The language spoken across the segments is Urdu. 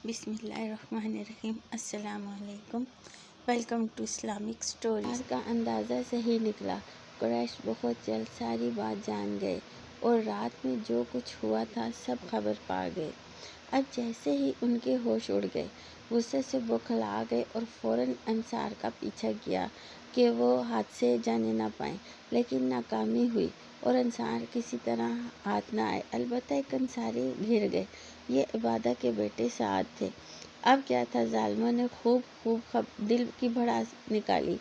بسم اللہ الرحمن الرحیم۔ السلام علیکم، ویلکم ٹو اسلامک اسٹوریز۔ کا اندازہ صحیح نکلا۔ قریش بہت جلد ساری بات جان گئے اور رات میں جو کچھ ہوا تھا سب خبر پا گئے۔ اب جیسے ہی ان کے ہوش اڑ گئے، غصے سے بوکھلا گئے اور فوراً انصار کا پیچھا کیا کہ وہ ہاتھ سے جانے نہ پائیں، لیکن ناکامی ہوئی اور انصار کسی طرح ہاتھ نہ آئے۔ البتہ ایک انصاری گر گئے، یہ عبادہ کے بیٹے سعد تھے۔ اب کیا تھا، ظالموں نے خوب دل کی بھڑاس نکالی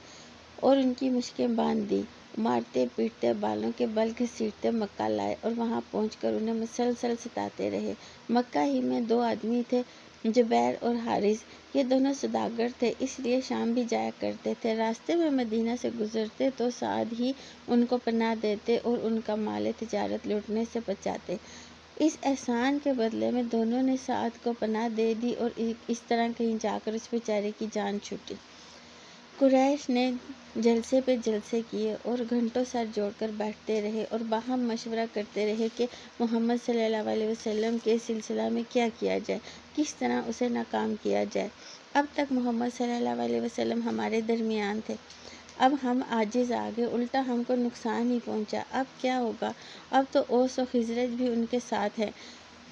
اور ان کی مشکیں باندھ دی۔ مارتے پیٹتے، بالوں کے بل گھسیٹتے مکہ لائے اور وہاں پہنچ کر انہیں مسلسل ستاتے رہے۔ مکہ ہی میں 2 آدمی تھے، جبیر اور حارث۔ یہ دونوں سوداگر تھے، اس لیے شام بھی جایا کرتے تھے۔ راستے میں مدینہ سے گزرتے تو سعد ہی ان کو پناہ دیتے اور ان کا مال تجارت لوٹنے سے بچاتے۔ اس احسان کے بدلے میں دونوں نے سعد کو پناہ دے دی اور اس طرح کہیں جا کر اس بیچارے کی جان چھوٹی۔ قریش نے جلسے پہ جلسے کیے اور گھنٹوں سر جوڑ کر بیٹھتے رہے اور باہم مشورہ کرتے رہے کہ محمد صلی اللہ علیہ وسلم کے سلسلہ میں کیا کیا جائے، کس طرح اسے ناکام کیا جائے۔ اب تک محمد صلی اللہ علیہ وسلم ہمارے درمیان تھے، اب ہم عاجز آ گئے، الٹا ہم کو نقصان ہی پہنچا۔ اب کیا ہوگا؟ اب تو اوس و خزرج بھی ان کے ساتھ ہیں۔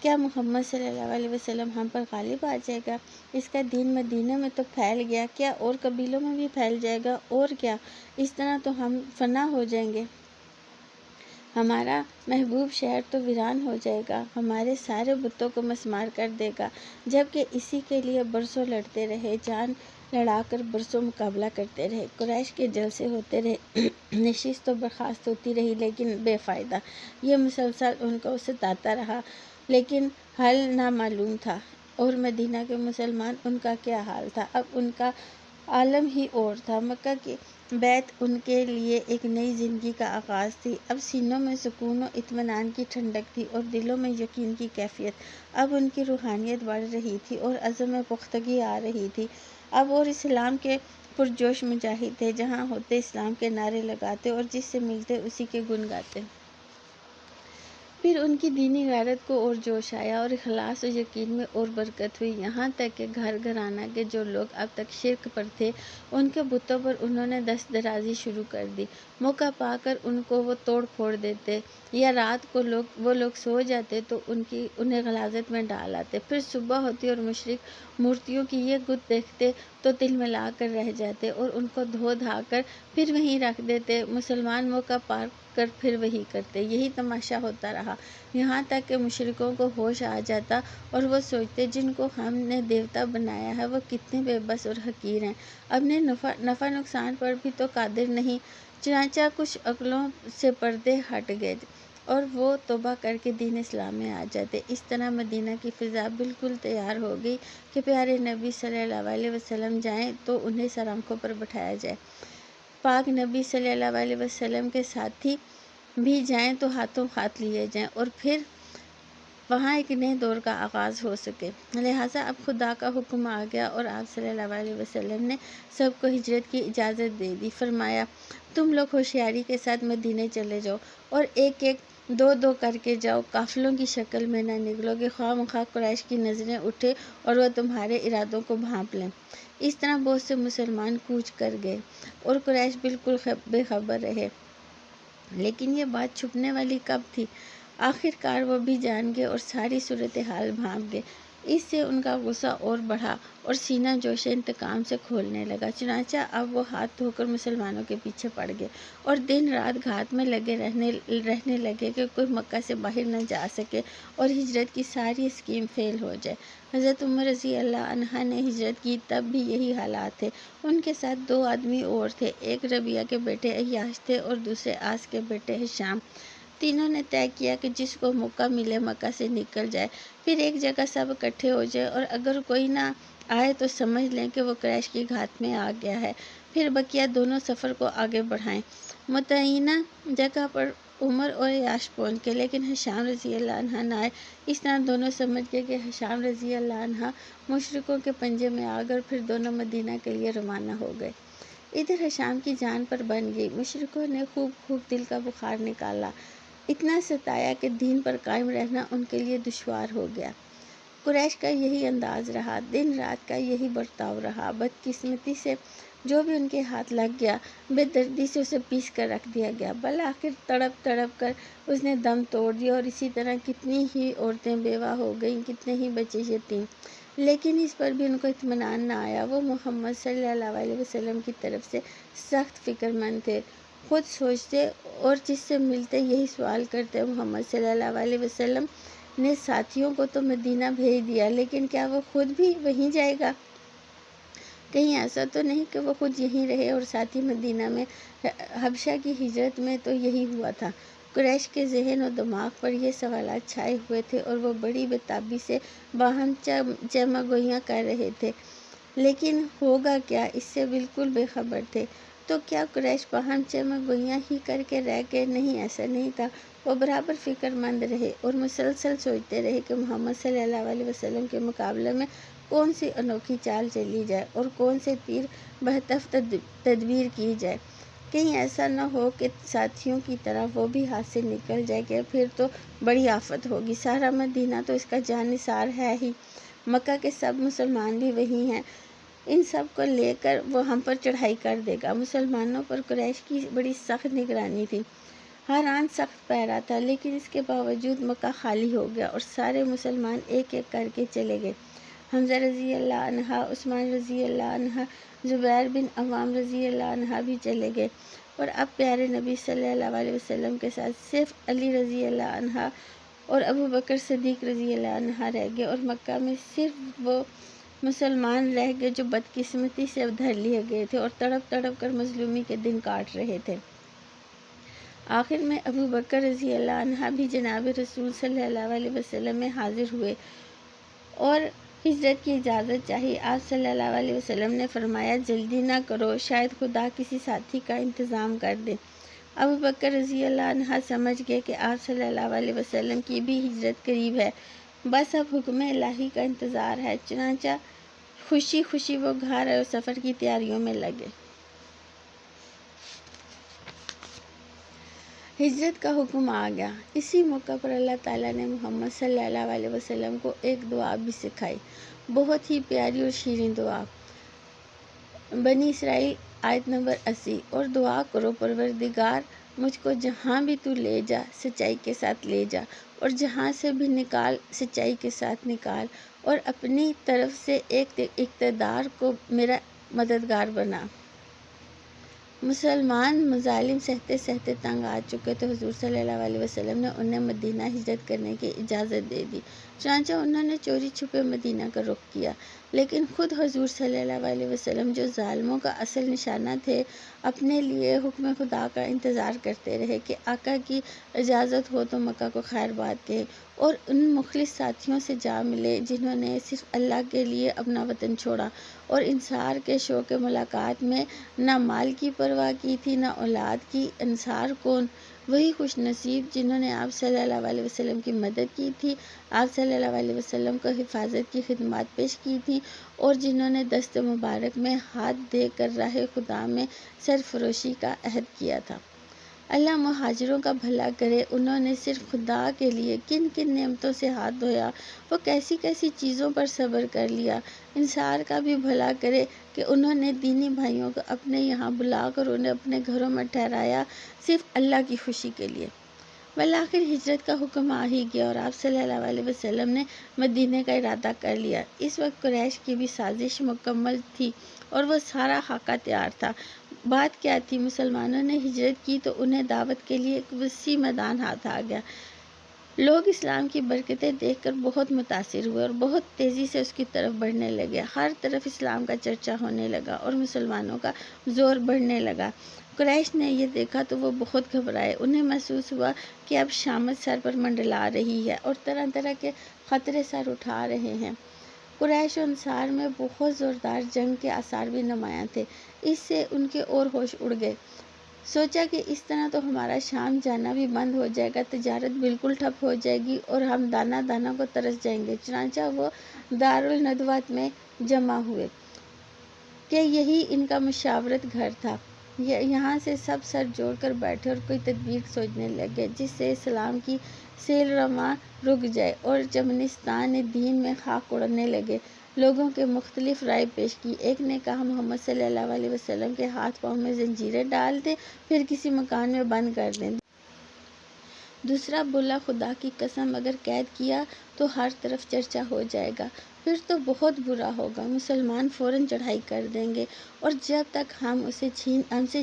کیا محمد صلی اللہ علیہ وسلم ہم پر غالب آ جائے گا؟ اس کا دین مدینہ میں تو پھیل گیا، کیا اور قبیلوں میں بھی پھیل جائے گا؟ اور کیا، اس طرح تو ہم فنا ہو جائیں گے، ہمارا محبوب شہر تو ویران ہو جائے گا، ہمارے سارے بتوں کو مسمار کر دے گا۔ جبکہ اسی کے لیے برسوں لڑتے رہے، جان لڑا کر برسوں مقابلہ کرتے رہے۔ قریش کے جلسے ہوتے رہے، نشست و برخاست ہوتی رہی، لیکن بے فائدہ۔ یہ مسلسل ان کو ستاتا رہا، لیکن حل نامعلوم تھا۔ اور مدینہ کے مسلمان، ان کا کیا حال تھا؟ اب ان کا عالم ہی اور تھا۔ مکہ کی بیعت ان کے لیے ایک نئی زندگی کا آغاز تھی۔ اب سینوں میں سکون و اطمینان کی ٹھنڈک تھی اور دلوں میں یقین کی کیفیت۔ اب ان کی روحانیت بڑھ رہی تھی اور عزم میں پختگی آ رہی تھی۔ اب اور اسلام کے پرجوش مجاہد تھے، جہاں ہوتے اسلام کے نعرے لگاتے اور جس سے ملتے اسی کے گن گاتے۔ پھر ان کی دینی غیرت کو اور جوش آیا اور اخلاص و یقین میں اور برکت ہوئی، یہاں تک کہ گھر گھرانہ کے جو لوگ اب تک شرک پر تھے، ان کے بتوں پر انہوں نے دست درازی شروع کر دی۔ موقع پا کر ان کو وہ توڑ پھوڑ دیتے، یا رات کو وہ لوگ سو جاتے تو انہیں غلاظت میں ڈال آتے۔ پھر صبح ہوتی اور مشرک مورتیوں کی یہ گت دیکھتے تو تلملا کر رہ جاتے اور ان کو دھو دھا کر پھر وہیں رکھ دیتے۔ مسلمان موقع پا کر پھر وہی کرتے۔ یہی تماشا ہوتا رہا، یہاں تک کہ مشرکوں کو ہوش آ جاتا اور وہ سوچتے، جن کو ہم نے دیوتا بنایا ہے وہ کتنے بے بس اور حقیر ہیں، اپنے نفع نقصان پر بھی تو قادر نہیں۔ چنانچہ کچھ عقلوں سے پردے ہٹ گئے اور وہ توبہ کر کے دین اسلام میں آ جاتے۔ اس طرح مدینہ کی فضا بالکل تیار ہو گئی کہ پیارے نبی صلی اللہ علیہ وسلم جائیں تو انہیں سر آنکھوں پر بٹھایا جائے، پاک نبی صلی اللہ علیہ وسلم کے ساتھی بھی جائیں تو ہاتھوں ہاتھ لیے جائیں اور پھر وہاں ایک نئے دور کا آغاز ہو سکے۔ لہٰذا اب خدا کا حکم آ گیا اور آپ صلی اللہ علیہ وسلم نے سب کو ہجرت کی اجازت دے دی۔ فرمایا، تم لوگ ہوشیاری کے ساتھ مدینے چلے جاؤ اور ایک ایک 2 کر کے جاؤ، قافلوں کی شکل میں نہ نکلو کہ خواہ مخواہ قریش کی نظریں اٹھے اور وہ تمہارے ارادوں کو بھانپ لیں۔ اس طرح بہت سے مسلمان کوچ کر گئے اور قریش بالکل بے خبر رہے۔ لیکن یہ بات چھپنے والی کب تھی؟ آخر کار وہ بھی جان گئے اور ساری صورتحال بھانپ گئے۔ اس سے ان کا غصہ اور بڑھا اور سینہ جوش انتقام سے کھولنے لگا۔ چنانچہ اب وہ ہاتھ دھو کر مسلمانوں کے پیچھے پڑ گئے اور دن رات گھات میں لگے رہنے لگے کہ کوئی مکہ سے باہر نہ جا سکے اور ہجرت کی ساری اسکیم فیل ہو جائے۔ حضرت عمر رضی اللہ عنہ نے ہجرت کی، تب بھی یہی حالات تھے۔ ان کے ساتھ 2 آدمی اور تھے، ایک ربیعہ کے بیٹے عیاش تھے اور دوسرے عاص کے بیٹے ہشام۔ تینوں نے طے کیا کہ جس کو موقع ملے مکہ سے نکل جائے، پھر ایک جگہ سب اکٹھے ہو جائے اور اگر کوئی نہ آئے تو سمجھ لیں کہ وہ قریش کی گھات میں آ گیا ہے، پھر بقیہ دونوں سفر کو آگے بڑھائیں۔ متعینہ جگہ پر عمر اور عیاش پہنچ گئے، لیکن ہشام رضی اللہ عنہ نہ آئے۔ اس طرح دونوں سمجھ گئے کہ ہشام رضی اللہ عنہ مشرکوں کے پنجے میں آ گئے اور پھر دونوں مدینہ کے لیے روانہ ہو گئے۔ ادھر ہشام کی جان پر بن گئی، مشرکوں نے خوب دل کا بخار نکالا، اتنا ستایا کہ دین پر قائم رہنا ان کے لیے دشوار ہو گیا۔ قریش کا یہی انداز رہا، دن رات کا یہی برتاؤ رہا۔ بدقسمتی سے جو بھی ان کے ہاتھ لگ گیا، بے دردی سے اسے پیس کر رکھ دیا گیا۔ بالآخر تڑپ تڑپ کر اس نے دم توڑ دیا، اور اسی طرح کتنی ہی عورتیں بیوہ ہو گئیں، کتنے ہی بچے یتیم۔ لیکن اس پر بھی ان کو اطمینان نہ آیا۔ وہ محمد صلی اللہ علیہ وسلم کی طرف سے سخت فکر مند تھے، خود سوچتے اور جس سے ملتے یہی سوال کرتے، محمد صلی اللہ علیہ وسلم نے ساتھیوں کو تو مدینہ بھیج دیا، لیکن کیا وہ خود بھی وہیں جائے گا؟ کہیں ایسا تو نہیں کہ وہ خود یہیں رہے اور ساتھی مدینہ میں؟ حبشہ کی ہجرت میں تو یہی ہوا تھا۔ قریش کے ذہن و دماغ پر یہ سوالات چھائے ہوئے تھے، اور وہ بڑی بے تابی سے باہم چیمہ گوئیاں کر رہے تھے، لیکن ہوگا کیا اس سے بالکل بے خبر تھے۔ تو کیا قریش باہم چیمہ گوئیاں ہی کر کے رہ گئے؟ نہیں، ایسا نہیں تھا۔ وہ برابر فکر مند رہے اور مسلسل سوچتے رہے کہ محمد صلی اللہ علیہ وسلم کے مقابلے میں کون سی انوکھی چال چلی جائے اور کون سے تیر بہتف تدبیر کی جائے۔ کہیں ایسا نہ ہو کہ ساتھیوں کی طرح وہ بھی ہاتھ سے نکل جائے، کہ پھر تو بڑی آفت ہوگی۔ سارا مدینہ تو اس کا جان نثار ہے ہی، مکہ کے سب مسلمان بھی وہی ہیں، ان سب کو لے کر وہ ہم پر چڑھائی کر دے گا۔ مسلمانوں پر قریش کی بڑی سخت نگرانی تھی، ہر آن سخت پہرا تھا، لیکن اس کے باوجود مکہ خالی ہو گیا اور سارے مسلمان ایک ایک کر کے چلے گئے۔ حمزہ رضی اللہ عنہ، عثمان رضی اللہ عنہ، زبیر بن عوام رضی اللہ عنہ بھی چلے گئے، اور اب پیارے نبی صلی اللہ علیہ وسلم کے ساتھ صرف علی رضی اللہ عنہ اور ابو بکر صدیق رضی اللہ عنہ رہ گئے، اور مکہ میں صرف وہ مسلمان رہ گئے جو بدقسمتی سے دھر لیے گئے تھے اور تڑپ تڑپ کر مظلومی کے دن کاٹ رہے تھے۔ آخر میں ابو بکر رضی اللہ عنہ بھی جناب رسول صلی اللہ علیہ وسلم میں حاضر ہوئے اور ہجرت کی اجازت چاہی۔ آپ صلی اللہ علیہ وسلم نے فرمایا، جلدی نہ کرو، شاید خدا کسی ساتھی کا انتظام کر دے۔ ابو بکر رضی اللہ عنہ سمجھ گئے کہ آپ صلی اللہ علیہ وسلم کی بھی ہجرت قریب ہے، بس اب حکم الہی کا انتظار ہے۔ چنانچہ خوشی خوشی وہ گھر اور سفر کی تیاریوں میں لگے۔ ہجرت کا حکم آ گیا۔ اسی موقع پر اللہ تعالیٰ نے محمد صلی اللہ علیہ وسلم کو ایک دعا بھی سکھائی، بہت ہی پیاری اور شیریں دعا۔ بنی اسرائیل آیت نمبر 80۔ اور دعا کرو، پروردگار مجھ کو جہاں بھی تو لے جا سچائی کے ساتھ لے جا، اور جہاں سے بھی نکال سچائی کے ساتھ نکال، اور اپنی طرف سے ایک اقتدار کو میرا مددگار بنا۔ مسلمان مظالم سہتے سہتے تنگ آ چکے تو حضور صلی اللہ علیہ وسلم نے انہیں مدینہ ہجرت کرنے کی اجازت دے دی۔ چنانچہ انہوں نے چوری چھپے مدینہ کا رخ کیا، لیکن خود حضور صلی اللہ علیہ وسلم جو ظالموں کا اصل نشانہ تھے، اپنے لیے حکم خدا کا انتظار کرتے رہے کہ آقا کی اجازت ہو تو مکہ کو خیر بات کہیں، اور ان مخلص ساتھیوں سے جا ملے جنہوں نے صرف اللہ کے لیے اپنا وطن چھوڑا اور انصار کے شوق ملاقات میں نہ مال کی پرواہ کی تھی نہ اولاد کی۔ انصار کون؟ وہی خوش نصیب جنہوں نے آپ صلی اللہ علیہ وسلم کی مدد کی تھی، آپ صلی اللہ علیہ وسلم کو حفاظت کی خدمات پیش کی تھی، اور جنہوں نے دست مبارک میں ہاتھ دے کر راہ خدا میں سرفروشی کا عہد کیا تھا۔ اللہ مہاجروں کا بھلا کرے، انہوں نے صرف خدا کے لیے کن کن نعمتوں سے ہاتھ دھویا، وہ کیسی کیسی چیزوں پر صبر کر لیا۔ انصار کا بھی بھلا کرے کہ انہوں نے دینی بھائیوں کو اپنے یہاں بلا کر انہیں اپنے گھروں میں ٹھہرایا، صرف اللہ کی خوشی کے لیے۔ بالآخر ہجرت کا حکم آ ہی گیا اور آپ صلی اللہ علیہ وسلم نے مدینے کا ارادہ کر لیا۔ اس وقت قریش کی بھی سازش مکمل تھی اور وہ سارا خاکہ تیار تھا۔ بات کیا تھی؟ مسلمانوں نے ہجرت کی تو انہیں دعوت کے لیے ایک وسیع میدان ہاتھ آ گیا۔ لوگ اسلام کی برکتیں دیکھ کر بہت متاثر ہوئے اور بہت تیزی سے اس کی طرف بڑھنے لگے۔ ہر طرف اسلام کا چرچا ہونے لگا اور مسلمانوں کا زور بڑھنے لگا۔ قریش نے یہ دیکھا تو وہ بہت گھبرائے، انہیں محسوس ہوا کہ اب شامت سر پر منڈلا رہی ہے اور طرح طرح کے خطرے سر اٹھا رہے ہیں۔ قریش و انصار میں بہت زوردار جنگ کے آثار بھی نمایاں تھے، اس سے ان کے اور ہوش اڑ گئے۔ سوچا کہ اس طرح تو ہمارا شام جانا بھی بند ہو جائے گا، تجارت بالکل ٹھپ ہو جائے گی اور ہم دانہ دانہ کو ترس جائیں گے۔ چنانچہ وہ دارالندوۃ میں جمع ہوئے کہ یہی ان کا مشاورت گھر تھا۔ یہاں سے سب سر جوڑ کر بیٹھے اور کوئی تدبیر سوچنے لگے جس سے اسلام کی سیل رواں رک جائے، اور چمنستان دین میں خاک اڑنے لگے۔ لوگوں کے مختلف رائے پیش کی۔ ایک نے کہا محمد صلی اللہ علیہ وسلم کے ہاتھ پاؤں میں زنجیریں ڈال دیں، پھر کسی مکان میں بند کر دیں۔ دوسرا بولا خدا کی قسم اگر قید کیا تو ہر طرف چرچا ہو جائے گا، پھر تو بہت برا ہوگا، مسلمان فوراً چڑھائی کر دیں گے اور جب تک ہم سے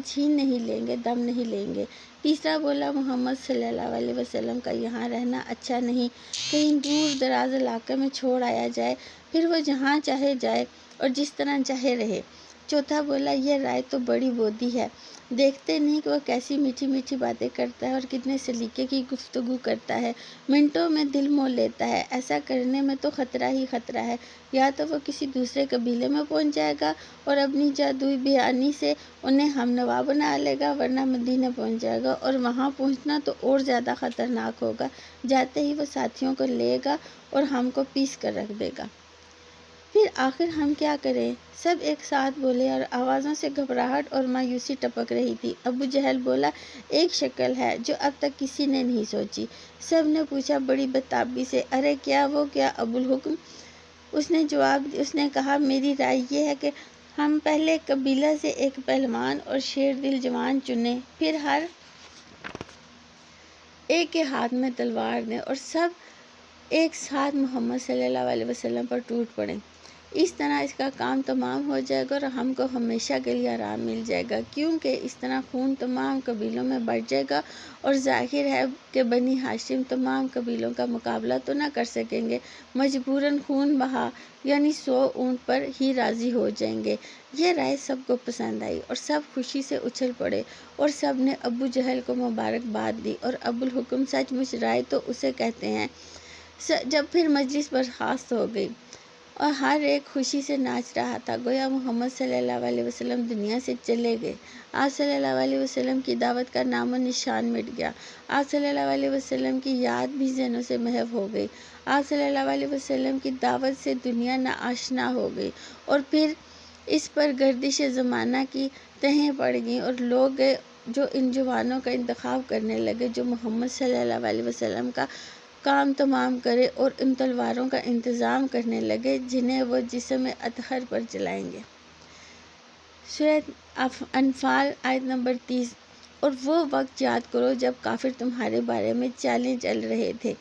چھین نہیں لیں گے دم نہیں لیں گے۔ تیسرا بولا محمد صلی اللہ علیہ وسلم کا یہاں رہنا اچھا نہیں، کہیں دور دراز علاقے میں چھوڑ آیا جائے، پھر وہ جہاں چاہے جائے اور جس طرح چاہے رہے۔ چوتھا بولا یہ رائے تو بڑی بودی ہے، دیکھتے نہیں کہ وہ کیسی میٹھی میٹھی باتیں کرتا ہے اور کتنے سلیقے کی گفتگو کرتا ہے، منٹوں میں دل مول لیتا ہے، ایسا کرنے میں تو خطرہ ہی خطرہ ہے، یا تو وہ کسی دوسرے قبیلے میں پہنچ جائے گا اور اپنی جادوئی بیانی سے انہیں ہم نوا بنا لے گا، ورنہ مدینہ پہنچ جائے گا اور وہاں پہنچنا تو اور زیادہ خطرناک ہوگا، جاتے ہی وہ ساتھیوں کو لے گا اور ہم کو پیس کر رکھ دے گا۔ پھر آخر ہم کیا کریں؟ سب ایک ساتھ بولے اور آوازوں سے گھبراہٹ اور مایوسی ٹپک رہی تھی۔ ابو جہل بولا ایک شکل ہے جو اب تک کسی نے نہیں سوچی۔ سب نے پوچھا بڑی بےتابی سے، ارے کیا وہ کیا ابو الحکم؟ اس نے کہا میری رائے یہ ہے کہ ہم پہلے قبیلہ سے ایک پہلوان اور شیر دل جوان چنیں، پھر ہر ایک کے ہاتھ میں تلوار دیں اور سب ایک ساتھ محمد صلی اللہ علیہ وسلم پر ٹوٹ پڑیں۔ اس طرح اس کا کام تمام ہو جائے گا اور ہم کو ہمیشہ کے لیے آرام مل جائے گا، کیونکہ اس طرح خون تمام قبیلوں میں بڑھ جائے گا اور ظاہر ہے کہ بنی ہاشم تمام قبیلوں کا مقابلہ تو نہ کر سکیں گے، مجبوراً خون بہا یعنی 100 اونٹ پر ہی راضی ہو جائیں گے۔ یہ رائے سب کو پسند آئی اور سب خوشی سے اچھل پڑے اور سب نے ابو جہل کو مبارکباد دی، اور ابو الحکم سچ مچ رائے تو اسے کہتے ہیں۔ جب پھر مجلس برخاست ہو گئی اور ہر ایک خوشی سے ناچ رہا تھا، گویا محمد صلی اللہ علیہ وسلم دنیا سے چلے گئے۔ آپ صلی اللہ علیہ وسلم کی دعوت کا نام و نشان مٹ گیا، آپ صلی اللہ علیہ وسلم کی یاد بھی ذہنوں سے محو ہو گئی، آپ صلی اللہ علیہ وسلم کی دعوت سے دنیا ناآشنا ہو گئی، اور پھر اس پر گردش زمانہ کی تہیں پڑ گئیں اور لوگ جو ان جوانوں کا انتخاب کرنے لگے جو محمد صلی اللہ علیہ وسلم کا کام تمام کرے، اور ان تلواروں کا انتظام کرنے لگے جنہیں وہ جسم اطہر پر چلائیں گے۔ سورۃ انفال آیت نمبر 30۔ اور وہ وقت یاد کرو جب کافر تمہارے بارے میں چالیں چل رہے تھے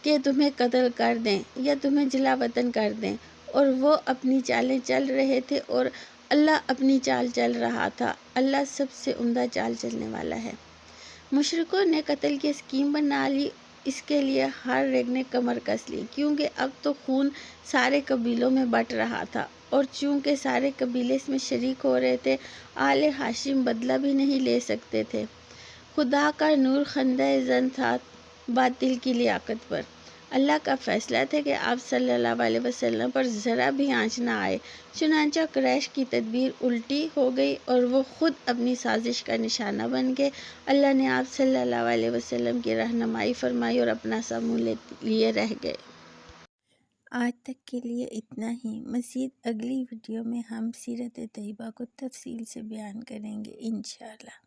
کہ تمہیں قتل کر دیں یا تمہیں جلا وطن کر دیں، اور وہ اپنی چالیں چل رہے تھے اور اللہ اپنی چال چل رہا تھا، اللہ سب سے عمدہ چال چلنے والا ہے۔ مشرکوں نے قتل کی اسکیم بنا لی، اس کے لیے ہر ایک نے کمر کس لی، کیونکہ اب تو خون سارے قبیلوں میں بٹ رہا تھا، اور چونکہ سارے قبیلے اس میں شریک ہو رہے تھے، آل ہاشم بدلہ بھی نہیں لے سکتے تھے۔ خدا کا نور خندۂ زن تھا باطل کی لیاقت پر۔ اللہ کا فیصلہ تھا کہ آپ صلی اللہ علیہ وسلم پر ذرا بھی آنچ نہ آئے، چنانچہ قریش کی تدبیر الٹی ہو گئی اور وہ خود اپنی سازش کا نشانہ بن گئے۔ اللہ نے آپ صلی اللہ علیہ وسلم کی رہنمائی فرمائی اور اپنا سا منہ لیے رہ گئے۔ آج تک کے لیے اتنا ہی، مزید اگلی ویڈیو میں ہم سیرت طیبہ کو تفصیل سے بیان کریں گے انشاءاللہ۔